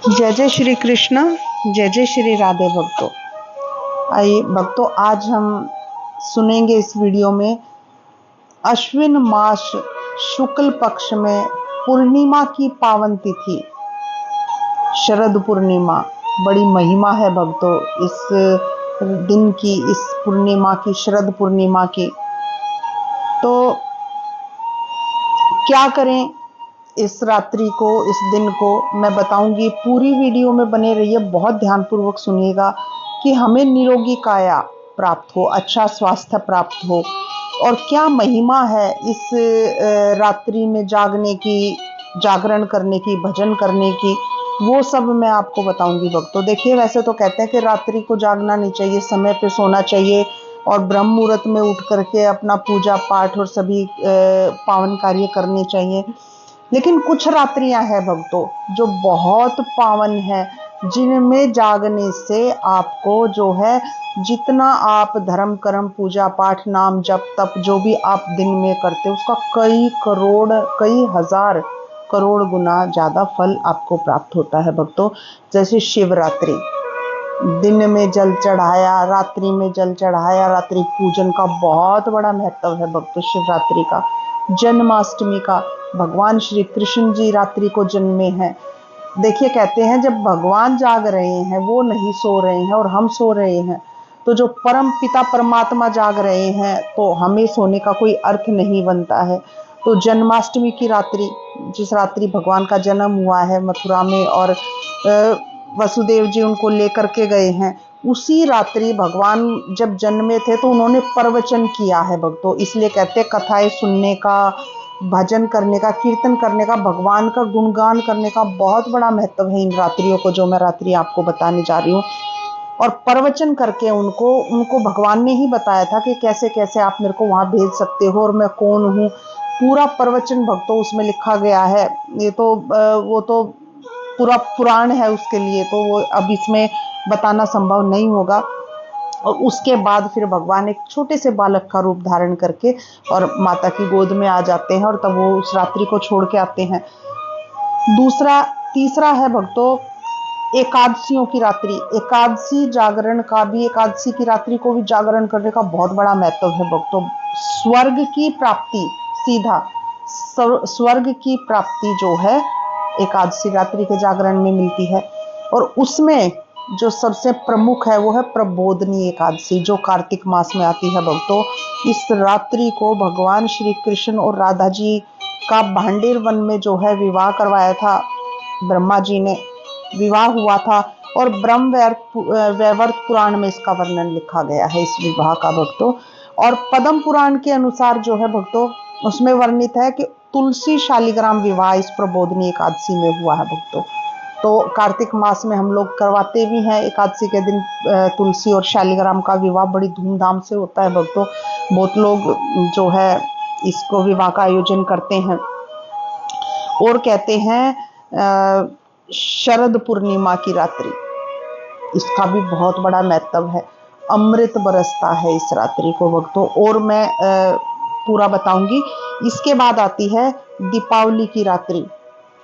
जय जय श्री कृष्ण। जय जय श्री राधे भक्तों। आइए भक्तों, आज हम सुनेंगे इस वीडियो में अश्विन मास शुक्ल पक्ष में पूर्णिमा की पावन तिथि शरद पूर्णिमा। बड़ी महिमा है भक्तों इस दिन की, इस पूर्णिमा की, शरद पूर्णिमा की। तो क्या करें इस रात्रि को, इस दिन को मैं बताऊंगी। पूरी वीडियो में बने रहिए, बहुत ध्यानपूर्वक सुनिएगा कि हमें निरोगी काया प्राप्त हो, अच्छा स्वास्थ्य प्राप्त हो, और क्या महिमा है इस रात्रि में जागने की, जागरण करने की, भजन करने की, वो सब मैं आपको बताऊंगी भक्तों। देखिए, वैसे तो कहते हैं कि रात्रि को जागना नहीं चाहिए, समय पे सोना चाहिए और ब्रह्म मुहूर्त में उठ करके अपना पूजा पाठ और सभी पावन कार्य करने चाहिए। लेकिन कुछ रात्रियां हैं भक्तों जो बहुत पावन है, जिनमें जागने से आपको जो है, जितना आप धर्म कर्म पूजा पाठ नाम जप तप जो भी आप दिन में करते हो, उसका कई करोड़ कई हजार करोड़ गुना ज्यादा फल आपको प्राप्त होता है भक्तों। जैसे शिवरात्रि, दिन में जल चढ़ाया, रात्रि में जल चढ़ाया, रात्रि पूजन का बहुत बड़ा महत्व है भक्तों शिवरात्रि का। जन्माष्टमी का, भगवान श्री कृष्ण जी रात्रि को जन्मे हैं। देखिए, कहते हैं जब भगवान जाग रहे हैं, वो नहीं सो रहे हैं और हम सो रहे हैं, तो जो परम पिता परमात्मा जाग रहे हैं, तो हमें सोने का कोई अर्थ नहीं बनता है। तो जन्माष्टमी की रात्रि, जिस रात्रि भगवान का जन्म हुआ है मथुरा में और वसुदेव जी उनको लेकर के गए हैं, उसी रात्रि भगवान जब जन्मे थे तो उन्होंने प्रवचन किया है भक्तों। इसलिए कहते हैं कथाएं सुनने का, भजन करने का, कीर्तन करने का, भगवान का गुणगान करने का बहुत बड़ा महत्व है इन रात्रियों को, जो मैं रात्रि आपको बताने जा रही हूँ। और प्रवचन करके उनको भगवान ने ही बताया था कि कैसे कैसे आप मेरे को वहां भेज सकते हो और मैं कौन हूँ। पूरा प्रवचन भक्तों उसमें लिखा गया है। ये तो वो तो पूरा पुराण है उसके लिए, तो वो अब इसमें बताना संभव नहीं होगा। और उसके बाद फिर भगवान एक छोटे से बालक का रूप धारण करके और माता की गोद में आ जाते हैं, और तब वो उस रात्रि को छोड़ के आते हैं। तीसरा है भक्तों एकादशियों की रात्रि। एकादशी जागरण का भी, एकादशी की रात्रि को भी जागरण करने का बहुत बड़ा महत्व है भक्तों। स्वर्ग की प्राप्ति, सीधा स्वर्ग की प्राप्ति जो है एकादशी रात्रि के जागरण में मिलती है। और उसमें जो सबसे प्रमुख है वो है प्रबोधनी एकादशी, जो कार्तिक मास में आती है भक्तों। इस रात्रि को भगवान श्री कृष्ण और राधा जी का भांडेर वन में जो है विवाह करवाया था, ब्रह्मा जी ने विवाह हुआ था, और ब्रह्म वैवर्त पुराण में इसका वर्णन लिखा गया है इस विवाह का भक्तों। और पद्म पुराण के अनुसार जो है भक्तों, उसमें वर्णित है कि तुलसी शालिग्राम विवाह इस प्रबोधनी एकादशी में हुआ है भक्तों। तो कार्तिक मास में हम लोग करवाते भी हैं एकादशी के दिन तुलसी और शालिग्राम का विवाह बड़ी धूमधाम से होता है भक्तों। बहुत लोग जो है इसको विवाह का आयोजन करते हैं। और कहते हैं शरद पूर्णिमा की रात्रि, इसका भी बहुत बड़ा महत्व है। अमृत बरसता है इस रात्रि को भक्तों, और मैं पूरा बताऊंगी। इसके बाद आती है दीपावली की रात्रि।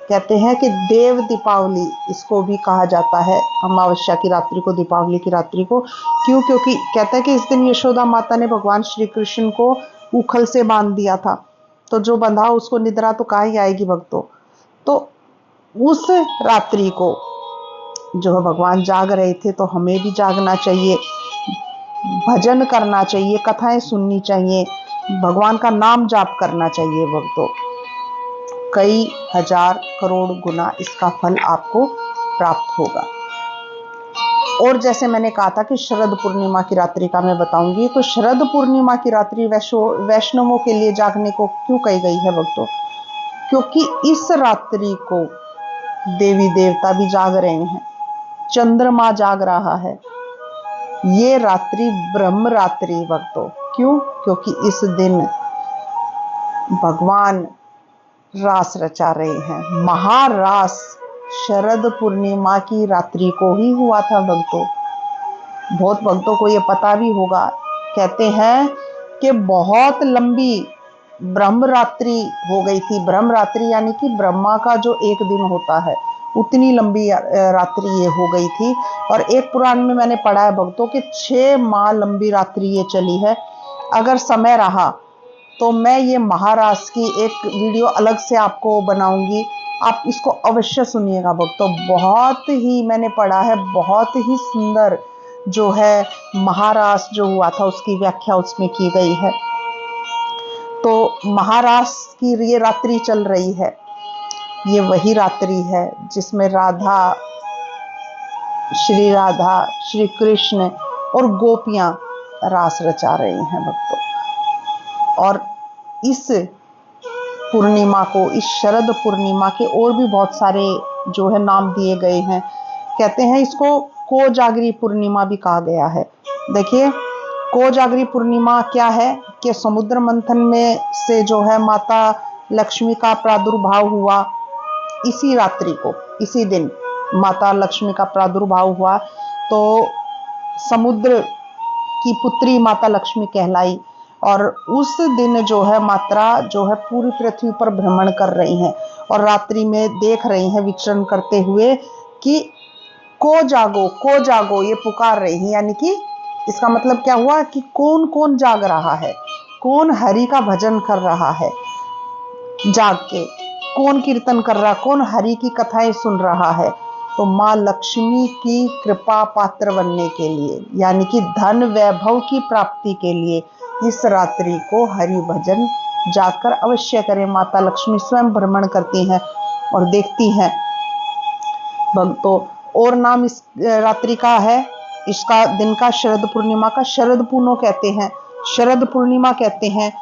कहते हैं कि देव दीपावली इसको भी कहा जाता है, अमावस्या की रात्रि को, दीपावली की रात्रि को। क्यों? क्योंकि कहते हैं कि इस दिन यशोदा माता ने भगवान श्री कृष्ण को उखल से बांध दिया था, तो जो बंधा उसको निद्रा तो कहाँ ही आएगी भक्तों। तो उस रात्रि को जो भगवान जाग रहे थे, तो हमें भी जागना चाहिए, भजन करना चाहिए, कथाएं सुननी चाहिए, भगवान का नाम जाप करना चाहिए भक्तों। कई हजार करोड़ गुना इसका फल आपको प्राप्त होगा। और जैसे मैंने कहा था कि शरद पूर्णिमा की रात्रि का मैं बताऊंगी, तो शरद पूर्णिमा की रात्रि वैष्णवों के लिए जागने को क्यों कही गई है भक्तों? क्योंकि इस रात्रि को देवी देवता भी जाग रहे हैं, चंद्रमा जाग रहा है। ये रात्रि ब्रह्म रात्रि भक्तों। क्यों? क्योंकि इस दिन भगवान रास रचा रहे हैं। महारास शरद पूर्णिमा की रात्रि को ही हुआ था भक्तों। बहुत भक्तों को ये पता भी होगा। कहते हैं कि बहुत लंबी ब्रह्म रात्रि हो गई थी। ब्रह्म रात्रि यानी कि ब्रह्मा का जो एक दिन होता है, उतनी लंबी रात्रि ये हो गई थी। और एक पुराण में मैंने पढ़ा है भक्तों कि 6 माह लंबी रात्रि ये चली है। अगर समय रहा तो मैं ये महारास की एक वीडियो अलग से आपको बनाऊंगी, आप इसको अवश्य सुनिएगा भक्तों। बहुत ही मैंने पढ़ा है, बहुत ही सुंदर जो है महारास जो हुआ था उसकी व्याख्या उसमें की गई है। तो महारास की ये रात्रि चल रही है, ये वही रात्रि है जिसमें राधा, श्री कृष्ण और गोपियां रास रचा रही हैं भक्तों। और इस पूर्णिमा को, इस शरद पूर्णिमा के और भी बहुत सारे जो है नाम दिए गए हैं। कहते हैं इसको कोजागरी पूर्णिमा भी कहा गया है। देखिए कोजागरी पूर्णिमा क्या है कि समुद्र मंथन में से जो है माता लक्ष्मी का प्रादुर्भाव हुआ, इसी रात्रि को, इसी दिन माता लक्ष्मी का प्रादुर्भाव हुआ, तो समुद्र की पुत्री माता लक्ष्मी कहलाई। और उस दिन जो है माता जो है पूरी पृथ्वी पर भ्रमण कर रही हैं और रात्रि में देख रही हैं विचरण करते हुए कि को जागो ये पुकार रही हैं। यानी कि इसका मतलब क्या हुआ कि कौन कौन जाग रहा है, कौन हरि का भजन कर रहा है जाग के, कौन कीर्तन कर रहा, कौन हरि की कथाएं सुन रहा है। तो माँ लक्ष्मी की कृपा पात्र बनने के लिए, यानी कि धन वैभव की प्राप्ति के लिए इस रात्रि को हरि भजन जाकर अवश्य करें। माता लक्ष्मी स्वयं भ्रमण करती हैं और देखती हैं भक्तों। और नाम इस रात्रि का है, इसका दिन का शरद पूर्णिमा का शरद पूर्णो कहते हैं, शरद पूर्णिमा कहते हैं,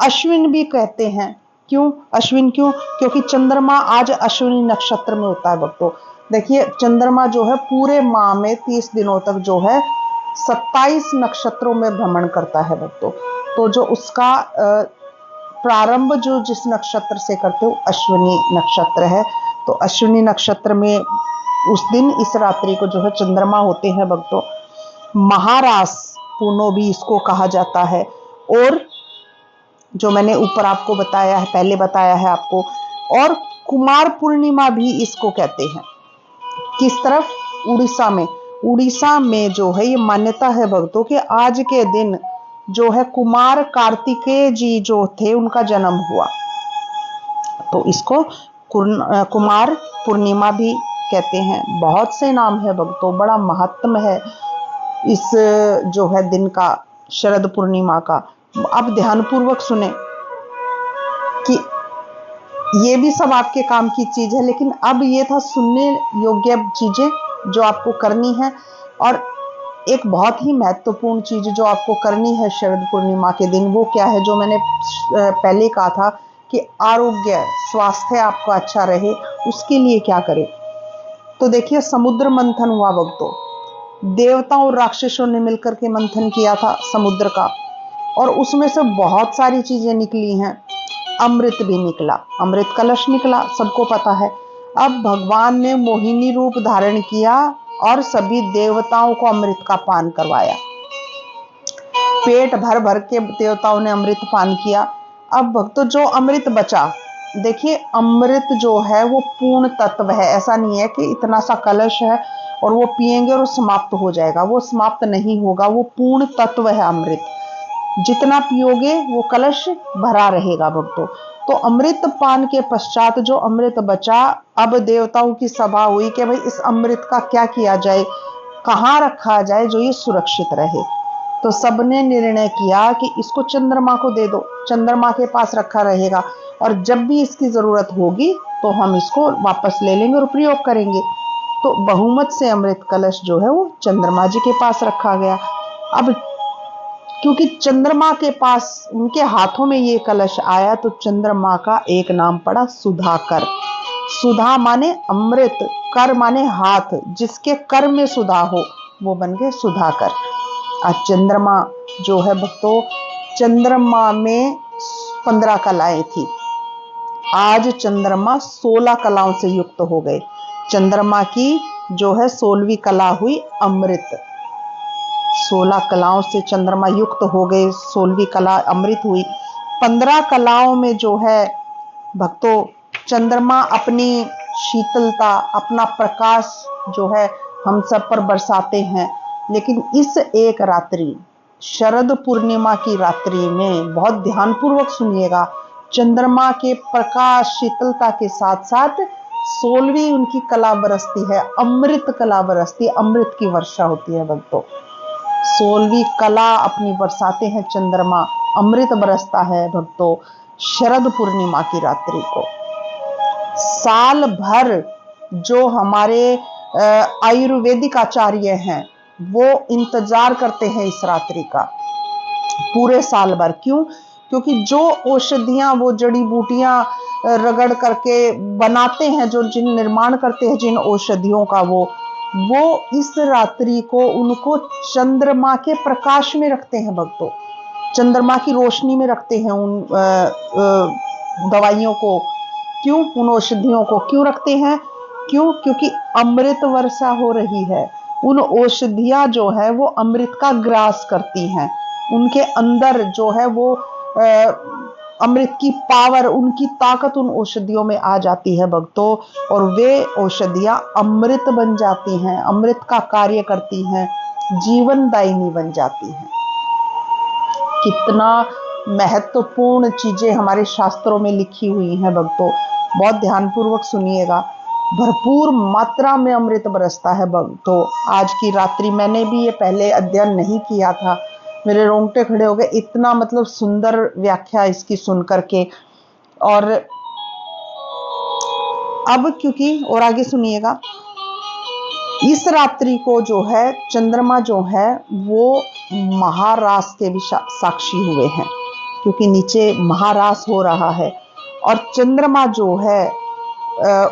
अश्विन भी कहते हैं। क्यों अश्विन? क्यों? क्योंकि चंद्रमा आज अश्विनी नक्षत्र में होता है भक्तों। देखिए चंद्रमा जो है पूरे माह में 30 दिनों तक जो है 27 नक्षत्रों में भ्रमण करता है भक्तों। तो जो उसका प्रारंभ जो जिस नक्षत्र से करते हो अश्विनी नक्षत्र है। तो अश्विनी नक्षत्र में उस दिन इस रात्रि को जो है चंद्रमा होते हैं भक्तों। महारास पूर्णो भी इसको कहा जाता है। और जो मैंने ऊपर आपको बताया है, पहले बताया है आपको, और कुमार पूर्णिमा भी इसको कहते हैं। किस तरफ? उड़ीसा में। उड़ीसा में जो है ये मान्यता है भक्तों कि आज के दिन जो है कुमार कार्तिकेय जी जो थे उनका जन्म हुआ, तो इसको कुमार पूर्णिमा भी कहते हैं। बहुत से नाम है भक्तों, बड़ा महत्व है इस जो है दिन का, शरद पूर्णिमा का। अब ध्यानपूर्वक सुने कि ये भी सब आपके काम की चीज है, लेकिन अब ये था सुनने योग्य चीजें जो आपको करनी है। और एक बहुत ही महत्वपूर्ण चीज जो आपको करनी है शरद पूर्णिमा के दिन, वो क्या है? जो मैंने पहले कहा था कि आरोग्य, स्वास्थ्य आपका अच्छा रहे, उसके लिए क्या करें? तो देखिए समुद्र मंथन हुआ भक्तों, देवताओं और राक्षसों ने मिलकर के मंथन किया था समुद्र का, और उसमें से बहुत सारी चीजें निकली हैं। अमृत भी निकला, अमृत कलश निकला, सबको पता है। अब भगवान ने मोहिनी रूप धारण किया और सभी देवताओं को अमृत का पान करवाया। पेट भर भर के देवताओं ने अमृत पान किया। अब भक्तों जो अमृत बचा, देखिए अमृत जो है वो पूर्ण तत्व है। ऐसा नहीं है कि इतना सा कलश है और वो पिएंगे और समाप्त हो जाएगा, वो समाप्त नहीं होगा, वो पूर्ण तत्व है अमृत। जितना पियोगे वो कलश भरा रहेगा भक्तों। तो अमृत पान के पश्चात जो अमृत बचा, अब देवताओं की सभा हुई कि भाई इस अमृत का क्या किया जाए, कहाँ रखा जाए जो ये सुरक्षित रहे। तो सबने निर्णय किया कि इसको चंद्रमा को दे दो, चंद्रमा के पास रखा रहेगा और जब भी इसकी जरूरत होगी तो हम इसको वापस ले लेंगे और प्रयोग करेंगे। तो बहुमत से अमृत कलश जो है वो चंद्रमा जी के पास रखा गया। अब क्योंकि चंद्रमा के पास उनके हाथों में ये कलश आया, तो चंद्रमा का एक नाम पड़ा सुधाकर। सुधा माने अमृत, कर माने हाथ, जिसके कर में सुधा हो वो बन गए सुधाकर। आज चंद्रमा जो है भक्तों, चंद्रमा में 15 कलाएं थी, आज चंद्रमा 16 कलाओं से युक्त हो गए। चंद्रमा की जो है 16वीं कला हुई अमृत। 16 कलाओं से चंद्रमा युक्त हो गए, 16वीं कला अमृत हुई। 15 कलाओं में जो है भक्तों चंद्रमा अपनी शीतलता, अपना प्रकाश जो है हम सब पर बरसाते हैं। लेकिन इस एक रात्रि, शरद पूर्णिमा की रात्रि में, बहुत ध्यानपूर्वक सुनिएगा, चंद्रमा के प्रकाश शीतलता के साथ साथ 16वीं उनकी कला बरसती है, अमृत कला बरसती है, अमृत की वर्षा होती है भक्तों। 16वीं कला अपनी बरसाते हैं चंद्रमा, अमृत बरसता है भक्तों शरद पूर्णिमा की रात्रि को। साल भर जो हमारे आयुर्वेदिक आचार्य हैं वो इंतजार करते हैं इस रात्रि का, पूरे साल भर। क्यों? क्योंकि जो औषधियां, वो जड़ी बूटियां रगड़ करके बनाते हैं, जो जिन निर्माण करते हैं जिन औषधियों का, वो इस रात्रि को उनको चंद्रमा के प्रकाश में रखते हैं भक्तों, चंद्रमा की रोशनी में रखते हैं उन दवाइयों को। क्यों? उन औषधियों को क्यों रखते हैं? क्यों? क्योंकि अमृत वर्षा हो रही है। उन औषधियां जो है वो अमृत का ग्रास करती हैं, उनके अंदर जो है वो अमृत की पावर, उनकी ताकत उन औषधियों में आ जाती है भक्तों, और वे औषधियां अमृत बन जाती हैं, अमृत का कार्य करती हैं, जीवनदायिनी बन जाती हैं। कितना महत्वपूर्ण चीजें हमारे शास्त्रों में लिखी हुई हैं भक्तों, बहुत ध्यानपूर्वक सुनिएगा। भरपूर मात्रा में अमृत बरसता है भक्तों आज की रात्रि। मैंने भी ये पहले अध्ययन नहीं किया था, मेरे रोंगटे खड़े हो गए, इतना मतलब सुंदर व्याख्या इसकी सुन करके। और अब क्योंकि, और आगे सुनिएगा, इस रात्रि को जो है चंद्रमा जो है वो महारास के भी साक्षी हुए हैं, क्योंकि नीचे महारास हो रहा है और चंद्रमा जो है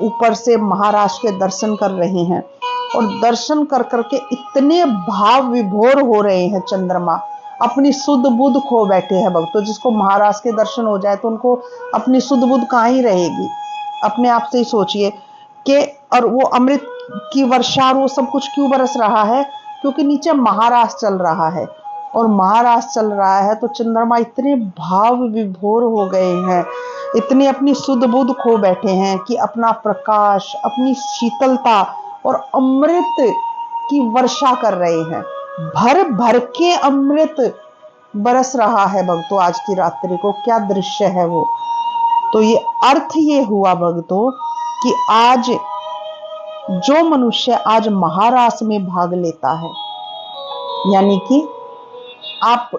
ऊपर से महाराज के दर्शन कर रहे हैं, और दर्शन कर करके इतने भाव विभोर हो रहे हैं चंद्रमा, अपनी सुध बुध खो बैठे हैं भक्तों। जिसको महाराज के दर्शन हो जाए तो उनको अपनी सुध बुध कहाँ ही रहेगी। अपने आप से ही सोचिए कि, और वो अमृत की वर्षा और वो सब कुछ क्यों बरस रहा है? क्योंकि नीचे महाराज चल रहा है, और महाराज चल रहा है तो चंद्रमा इतने भाव विभोर हो गए हैं, इतने अपनी सुध बुध खो बैठे हैं कि अपना प्रकाश, अपनी शीतलता और अमृत की वर्षा कर रहे हैं। भर भर के अमृत बरस रहा है भक्तों आज की रात्रि को। क्या दृश्य है वो! तो ये अर्थ ये हुआ भक्तों कि आज जो मनुष्य आज महारास में भाग लेता है, यानी कि आप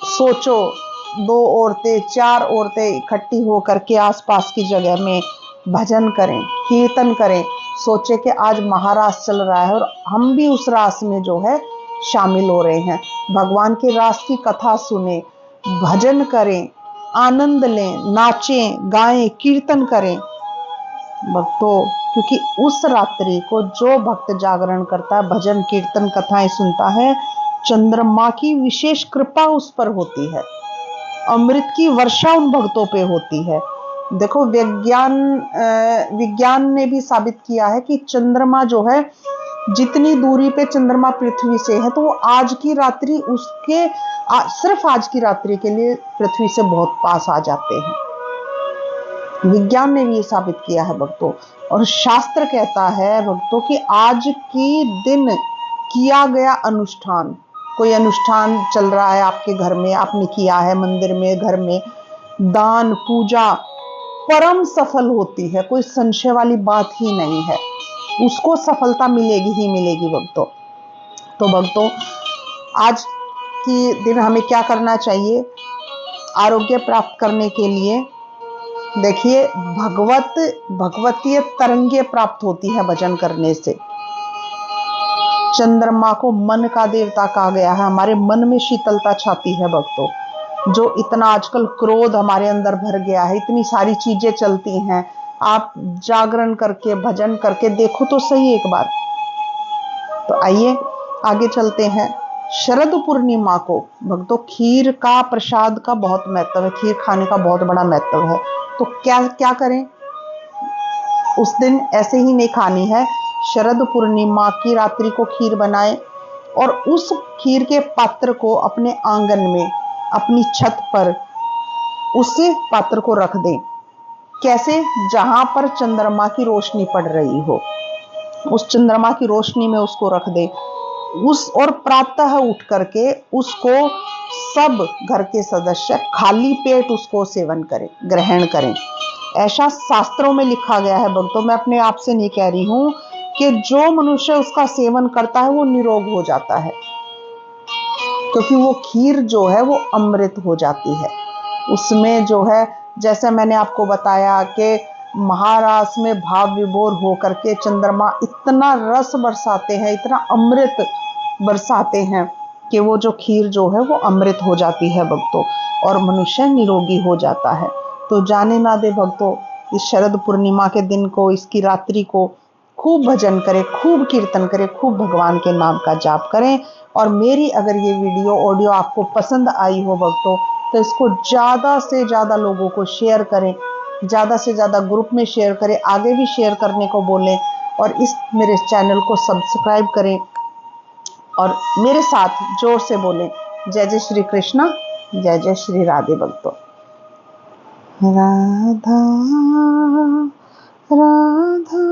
सोचो, 2 औरतें 4 औरतें इकट्ठी होकर के आसपास की जगह में भजन करें, कीर्तन करें, सोचे कि आज महारास चल रहा है और हम भी उस रास में जो है शामिल हो रहे हैं। भगवान के रास की कथा सुने, भजन करें, आनंद लें, नाचें, गाएं, कीर्तन करें भक्तों। क्योंकि उस रात्रि को जो भक्त जागरण करता है, भजन कीर्तन कथाएं सुनता है, चंद्रमा की विशेष कृपा उस पर होती है, अमृत की वर्षा उन भक्तों पे होती है। देखो, विज्ञान ने भी साबित किया है कि चंद्रमा जो है, जितनी दूरी पे चंद्रमा पृथ्वी से है, तो वो आज की रात्रि उसके सिर्फ आज की रात्रि के लिए पृथ्वी से बहुत पास आ जाते हैं। विज्ञान ने भी ये साबित किया है भक्तों। और शास्त्र कहता है भक्तों कि आज की दिन किया गया अनुष्ठान, कोई अनुष्ठान चल रहा है आपके घर में, आपने किया है मंदिर में, घर में, दान पूजा परम सफल होती है, कोई संशय वाली बात ही नहीं है, उसको सफलता मिलेगी ही मिलेगी भक्तों। तो भक्तों, आज की दिन हमें क्या करना चाहिए आरोग्य प्राप्त करने के लिए? देखिए, भगवतीय तरंगे प्राप्त होती है भजन करने से। चंद्रमा को मन का देवता कहा गया है, हमारे मन में शीतलता छाती है भक्तों। जो इतना आजकल क्रोध हमारे अंदर भर गया है, इतनी सारी चीजें चलती हैं, आप जागरण करके भजन करके देखो तो सही एक बार। तो आइए आगे चलते हैं। शरद पूर्णिमा को भक्तों खीर का, प्रसाद का बहुत महत्व है, खीर खाने का बहुत बड़ा महत्व है। तो क्या करें उस दिन? ऐसे ही नहीं खानी है, शरद पूर्णिमा की रात्रि को खीर बनाएं और उस खीर के पात्र को अपने आंगन में, अपनी छत पर उस पात्र को रख दें। कैसे? जहां पर चंद्रमा की रोशनी पड़ रही हो, उस चंद्रमा की रोशनी में उसको रख दे, और प्रातः उठ करके उसको सब घर के सदस्य खाली पेट उसको सेवन करें, ग्रहण करें। ऐसा शास्त्रों में लिखा गया है भक्तों। मैं अपने आप से नहीं कह रही हूं कि जो मनुष्य उसका सेवन करता है वो निरोग हो जाता है, क्योंकि वो खीर जो है वो अमृत हो जाती है। उसमें जो है, जैसे मैंने आपको बताया कि महाराष्ट्र में भाव विभोर होकर के चंद्रमा इतना रस बरसाते हैं, इतना अमृत बरसाते हैं कि वो जो खीर जो है वो अमृत हो जाती है भक्तों, और मनुष्य निरोगी हो जाता है। तो जाने ना दे भक्तों, इस शरद पूर्णिमा के दिन को, इसकी रात्रि को खूब भजन करें, खूब कीर्तन करें, खूब भगवान के नाम का जाप करें। और मेरी अगर ये वीडियो ऑडियो आपको पसंद आई हो भक्तों, तो इसको ज़्यादा से ज़्यादा लोगों को शेयर करें, ज़्यादा से ज़्यादा ग्रुप में शेयर करें, आगे भी शेयर करने को बोलें, और इस मेरे चैनल को सब्सक्राइब करें और मेरे साथ जोर से बोलें, जय जय श्री कृष्णा, जय जय श्री राधे भक्तों। राधा राधा